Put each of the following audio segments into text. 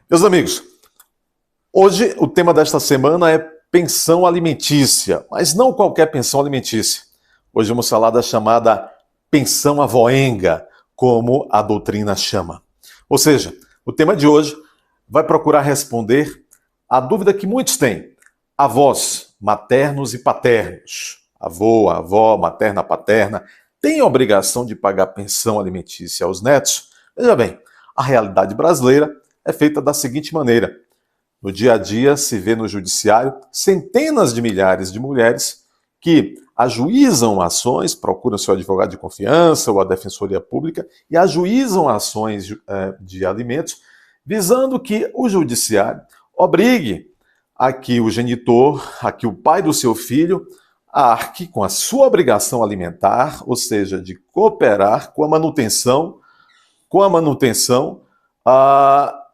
Meus amigos, hoje o tema desta semana é pensão alimentícia, mas não qualquer pensão alimentícia. Hoje vamos falar da chamada pensão avoenga, como a doutrina chama. Ou seja, o tema de hoje vai procurar responder a dúvida que muitos têm. Avós, maternos e paternos, avô, avó, materna, paterna, têm a obrigação de pagar pensão alimentícia aos netos? Veja bem, a realidade brasileira é feita da seguinte maneira. No dia a dia se vê no judiciário centenas de milhares de mulheres que ajuizam ações, procuram seu advogado de confiança ou a defensoria pública e ajuizam ações de alimentos, visando que o judiciário obrigue a que o genitor, a que o pai do seu filho arque com a sua obrigação alimentar, ou seja, de cooperar com a manutenção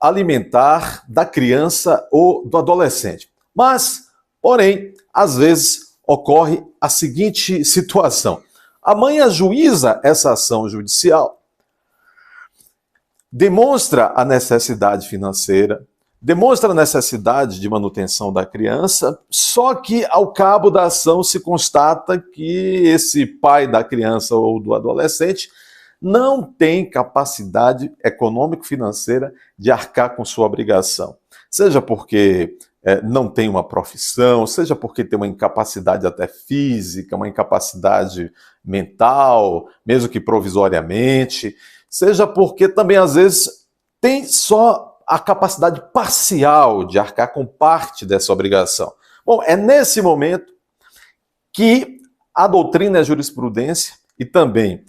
alimentar da criança ou do adolescente. Mas, porém, às vezes ocorre a seguinte situação. A mãe ajuiza essa ação judicial, demonstra a necessidade financeira, demonstra a necessidade de manutenção da criança, só que ao cabo da ação se constata que esse pai da criança ou do adolescente não tem capacidade econômico-financeira de arcar com sua obrigação. Seja porque não tem uma profissão, seja porque tem uma incapacidade até física, uma incapacidade mental, mesmo que provisoriamente, seja porque também às vezes tem só a capacidade parcial de arcar com parte dessa obrigação. Bom, é nesse momento que a doutrina e a jurisprudência e também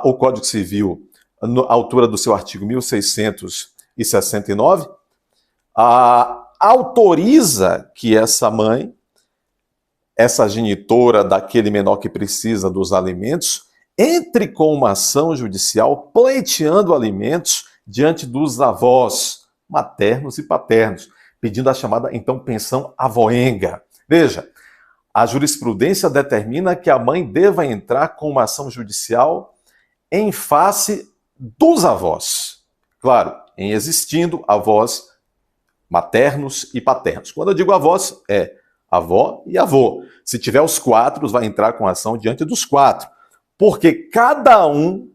o Código Civil, à altura do seu artigo 1669, autoriza que essa mãe, essa genitora daquele menor que precisa dos alimentos, entre com uma ação judicial pleiteando alimentos diante dos avós, maternos e paternos, pedindo a chamada, então, pensão avoenga. Veja, a jurisprudência determina que a mãe deva entrar com uma ação judicial em face dos avós. Claro, em existindo avós maternos e paternos. Quando eu digo avós, é avó e avô. Se tiver os quatro, vai entrar com ação diante dos quatro. Porque cada um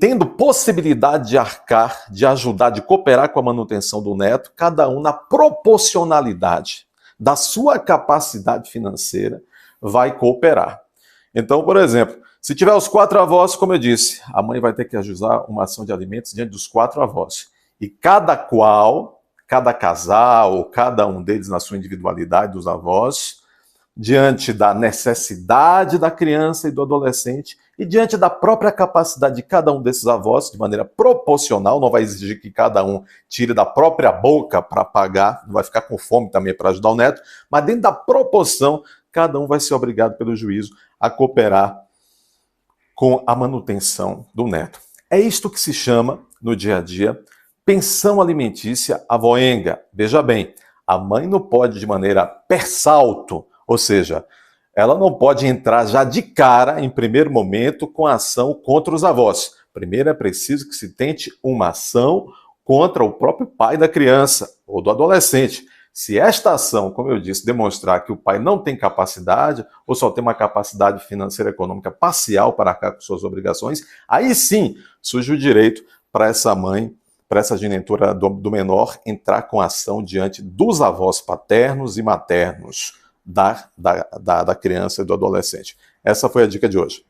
tendo possibilidade de arcar, de ajudar, de cooperar com a manutenção do neto, cada um na proporcionalidade da sua capacidade financeira, vai cooperar. Então, por exemplo, se tiver os quatro avós, como eu disse, a mãe vai ter que ajuizar uma ação de alimentos diante dos quatro avós. E cada casal, ou cada um deles na sua individualidade dos avós, diante da necessidade da criança e do adolescente e diante da própria capacidade de cada um desses avós, de maneira proporcional, não vai exigir que cada um tire da própria boca para pagar, não vai ficar com fome também para ajudar o neto, mas dentro da proporção, cada um vai ser obrigado pelo juízo a cooperar com a manutenção do neto. É isto que se chama, no dia a dia, pensão alimentícia avoenga. Veja bem, a mãe não pode de maneira per salto, ou seja, ela não pode entrar já de cara, em primeiro momento, com a ação contra os avós. Primeiro é preciso que se tente uma ação contra o próprio pai da criança ou do adolescente. Se esta ação, como eu disse, demonstrar que o pai não tem capacidade ou só tem uma capacidade financeira e econômica parcial para arcar com suas obrigações, aí sim surge o direito para essa mãe, para essa genitora do menor, entrar com ação diante dos avós paternos e maternos da criança e do adolescente. Essa foi a dica de hoje.